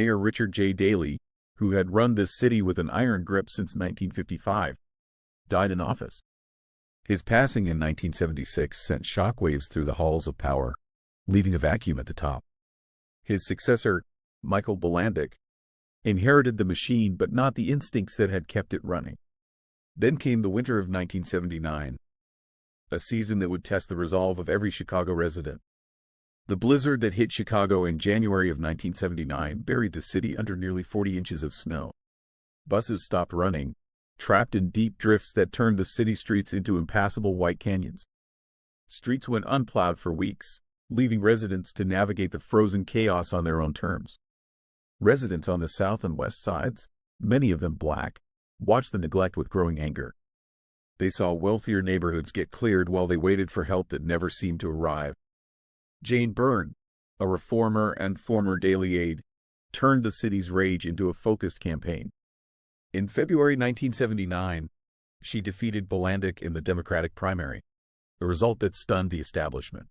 Mayor Richard J. Daley, who had run this city with an iron grip since 1955, died in office. His passing in 1976 sent shockwaves through the halls of power, leaving a vacuum at the top. His successor, Michael Bolandic, inherited the machine but not the instincts that had kept it running. Then came the winter of 1979, a season that would test the resolve of every Chicago resident. The blizzard that hit Chicago in January of 1979 buried the city under nearly 40 inches of snow. Buses stopped running, trapped in deep drifts that turned the city streets into impassable white canyons. Streets went unplowed for weeks, leaving residents to navigate the frozen chaos on their own terms. Residents on the south and west sides, many of them black, watched the neglect with growing anger. They saw wealthier neighborhoods get cleared while they waited for help that never seemed to arrive. Jane Byrne, a reformer and former Daley aide, turned the city's rage into a focused campaign. In February 1979, she defeated Bolandic in the Democratic primary, a result that stunned the establishment.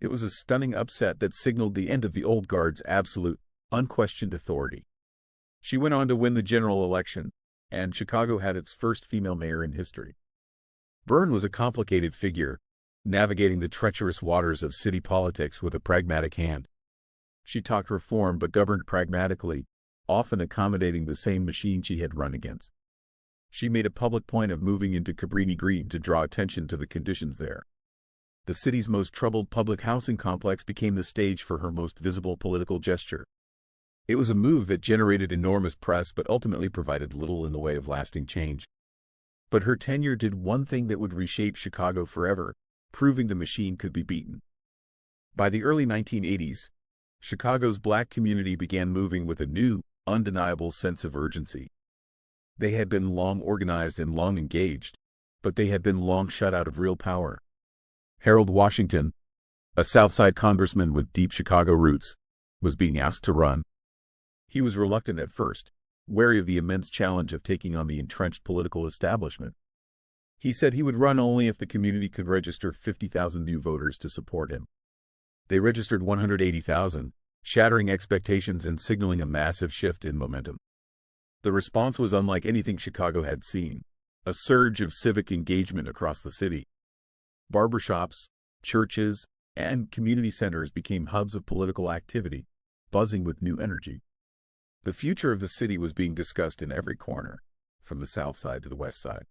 It was a stunning upset that signaled the end of the old guard's absolute, unquestioned authority. She went on to win the general election, and Chicago had its first female mayor in history. Byrne was a complicated figure, navigating the treacherous waters of city politics with a pragmatic hand. She talked reform but governed pragmatically, often accommodating the same machine she had run against. She made a public point of moving into Cabrini Green to draw attention to the conditions there. The city's most troubled public housing complex became the stage for her most visible political gesture. It was a move that generated enormous press but ultimately provided little in the way of lasting change. But her tenure did one thing that would reshape Chicago forever, proving the machine could be beaten. By the early 1980s, Chicago's black community began moving with a new, undeniable sense of urgency. They had been long organized and long engaged, but they had been long shut out of real power. Harold Washington, a Southside congressman with deep Chicago roots, was being asked to run. He was reluctant at first, wary of the immense challenge of taking on the entrenched political establishment. He said he would run only if the community could register 50,000 new voters to support him. They registered 180,000, shattering expectations and signaling a massive shift in momentum. The response was unlike anything Chicago had seen, a surge of civic engagement across the city. Barbershops, churches, and community centers became hubs of political activity, buzzing with new energy. The future of the city was being discussed in every corner, from the south side to the west side.